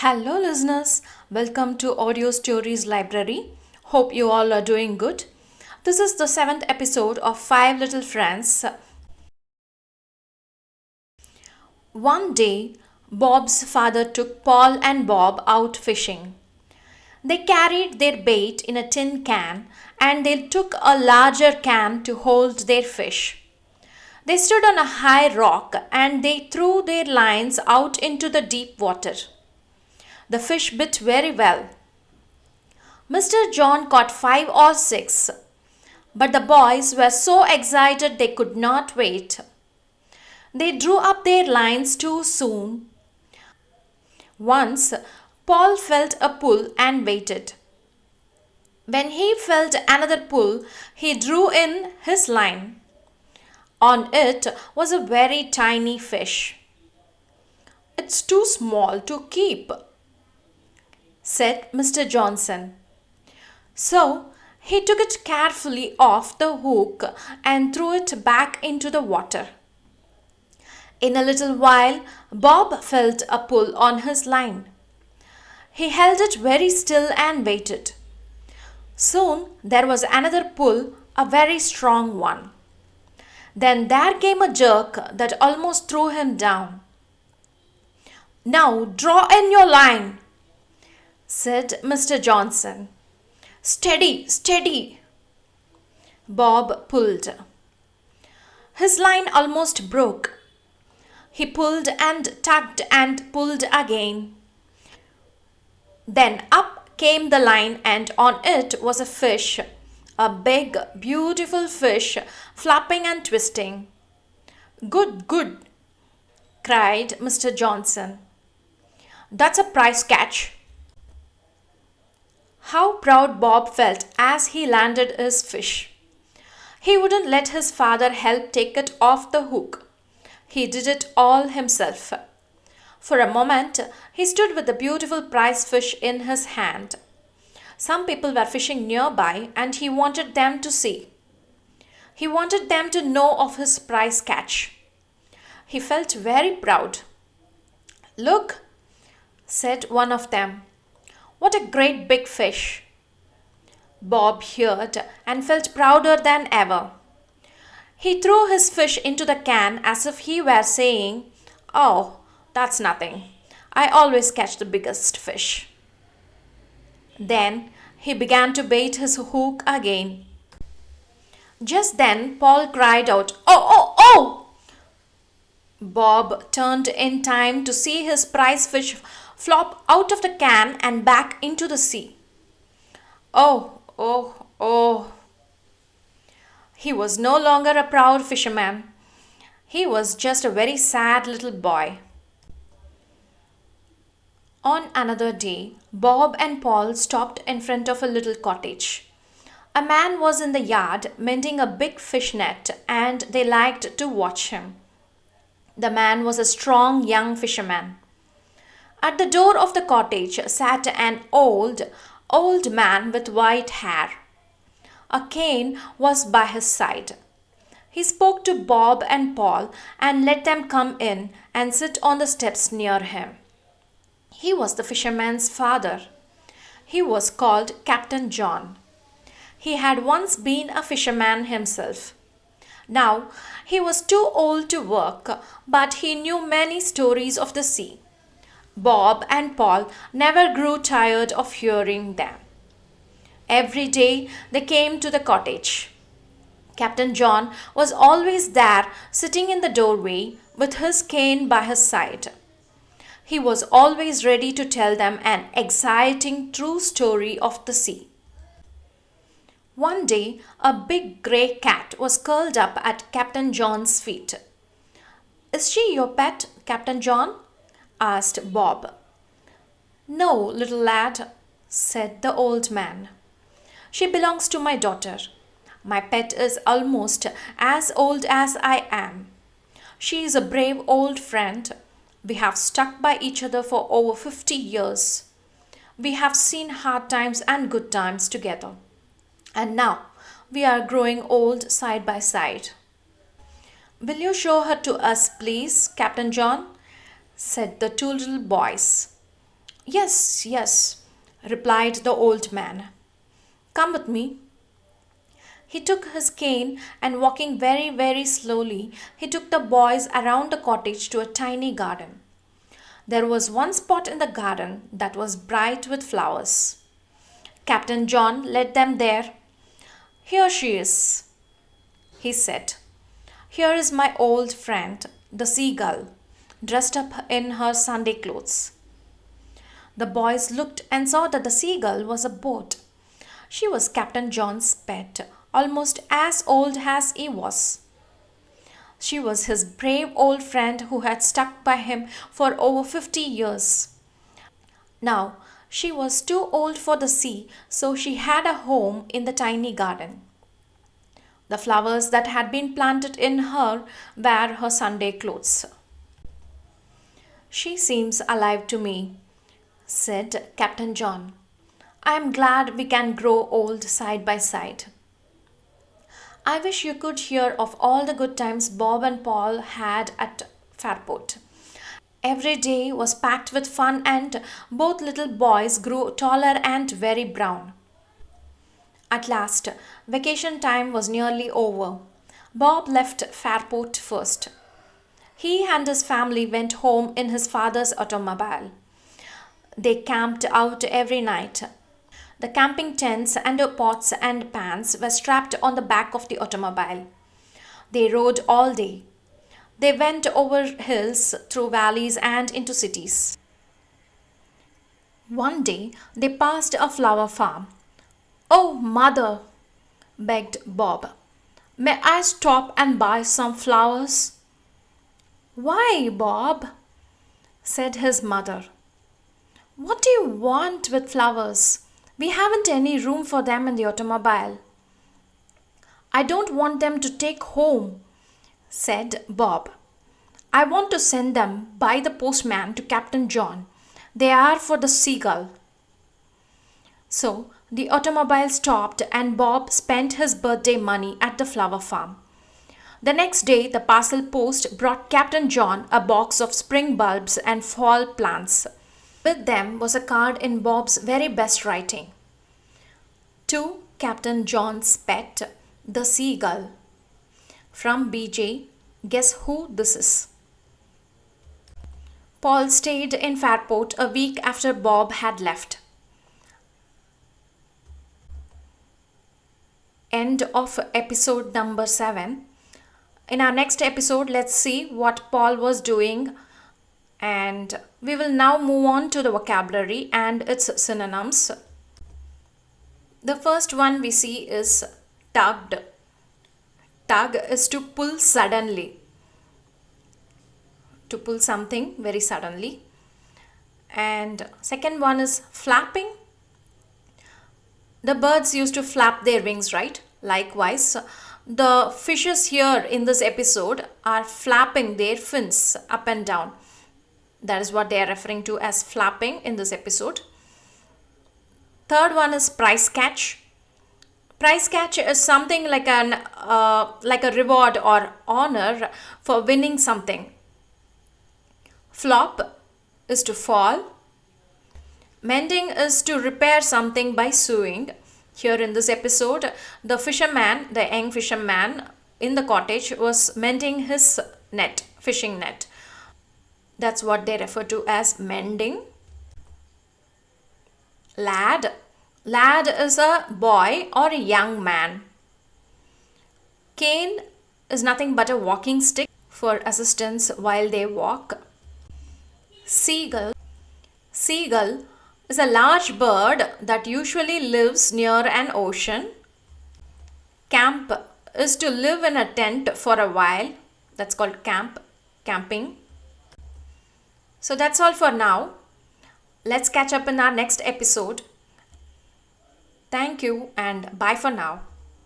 Hello, listeners. Welcome to Audio Stories Library. Hope you all are doing good. This is the seventh episode of Five Little Friends. One day, Bob's father took Paul and Bob out fishing. They carried their bait in a tin can and they took a larger can to hold their fish. They stood on a high rock and they threw their lines out into the deep water. The fish bit very well. Mr. John caught 5 or 6, but the boys were so excited they could not wait. They drew up their lines too soon. Once, Paul felt a pull and waited. When he felt another pull, he drew in his line. On it was a very tiny fish. "It's too small to keep," said Mr. Johnson. So he took it carefully off the hook and threw it back into the water. In a little while, Bob felt a pull on his line. He held it very still and waited. Soon there was another pull, a very strong one. Then there came a jerk that almost threw him down. "Now draw in your line," said Mr. Johnson. "Steady, steady." Bob pulled. His line almost broke. He pulled and tugged and pulled again. Then up came the line and on it was a fish, a big, beautiful fish, flapping and twisting. "Good, good," cried Mr. Johnson. "That's a prize catch." How proud Bob felt as he landed his fish. He wouldn't let his father help take it off the hook. He did it all himself. For a moment, he stood with the beautiful prize fish in his hand. Some people were fishing nearby and he wanted them to see. He wanted them to know of his prize catch. He felt very proud. "Look," said one of them. "What a great big fish." Bob heard and felt prouder than ever. He threw his fish into the can as if he were saying, "Oh, that's nothing. I always catch the biggest fish." Then he began to bait his hook again. Just then Paul cried out, "Oh, oh, oh!" Bob turned in time to see his prize fish flop out of the can and back into the sea. Oh, oh, oh. He was no longer a proud fisherman. He was just a very sad little boy. On another day, Bob and Paul stopped in front of a little cottage. A man was in the yard mending a big fish net and they liked to watch him. The man was a strong young fisherman. At the door of the cottage sat an old man with white hair. A cane was by his side. He spoke to Bob and Paul and let them come in and sit on the steps near him. He was the fisherman's father. He was called Captain John. He had once been a fisherman himself. Now he was too old to work, but he knew many stories of the sea. Bob and Paul never grew tired of hearing them. Every day they came to the cottage. Captain John was always there, sitting in the doorway with his cane by his side. He was always ready to tell them an exciting true story of the sea. One day, a big grey cat was curled up at Captain John's feet. "Is she your pet, Captain John?" asked Bob. "No, little lad," said the old man. "She belongs to my daughter. My pet is almost as old as I am. She is a brave old friend. We have stuck by each other for over 50 years. We have seen hard times and good times together. And now we are growing old side by side. Will you show her to us, please, Captain John?" said the two little boys. Yes, yes, replied the old man. Come with me. He took his cane and walking very, very slowly, he took the boys around the cottage to a tiny garden. There was one spot in the garden that was bright with flowers. Captain John led them there. Here she is, he said. Here is my old friend, the seagull, dressed up in her Sunday clothes. The boys looked and saw that the seagull was a boat. She was Captain John's pet, almost as old as he was. She was his brave old friend who had stuck by him for over 50 years. Now, she was too old for the sea, so she had a home in the tiny garden. The flowers that had been planted in her were her Sunday clothes. She seems alive to me, said Captain John. I am glad we can grow old side by side. I wish you could hear of all the good times Bob and Paul had at Fairport. Every day was packed with fun, and both little boys grew taller and very brown. At last, vacation time was nearly over. Bob left Fairport first. He and his family went home in his father's automobile. They camped out every night. The camping tents and pots and pans were strapped on the back of the automobile. They rode all day. They went over hills, through valleys, and into cities. One day they passed a flower farm. Oh, mother, begged Bob, may I stop and buy some flowers? Why, Bob? Said his mother. What do you want with flowers? We haven't any room for them in the automobile. I don't want them to take home, said Bob. I want to send them by the postman to Captain John. They are for the seagull. So the automobile stopped and Bob spent his birthday money at the flower farm. The next day, the parcel post brought Captain John a box of spring bulbs and fall plants. With them was a card in Bob's very best writing. To Captain John's pet, the seagull. From BJ, guess who this is? Paul stayed in Fairport a week after Bob had left. End of episode number 7. In our next episode, let's see what Paul was doing, and we will now move on to the vocabulary and its synonyms. The first one we see is tugged. Tug is to pull suddenly. To pull something very suddenly. And second one is flapping. The birds used to flap their wings, right? Likewise, the fishes here in this episode are flapping their fins up and down. That is what they are referring to as flapping in this episode. Third one is prize catch. Prize catch is something like a reward or honor for winning something. Flop is to fall. Mending is to repair something by sewing. Here in this episode, the young fisherman in the cottage was mending his net, fishing net. That's what they refer to as mending. Lad. Lad is a boy or a young man. Cane is nothing but a walking stick for assistance while they walk. Seagull. Seagull is a large bird that usually lives near an ocean. Camp is to live in a tent for a while. That's called camping. So that's all for now. Let's catch up in our next episode. Thank you and bye for now.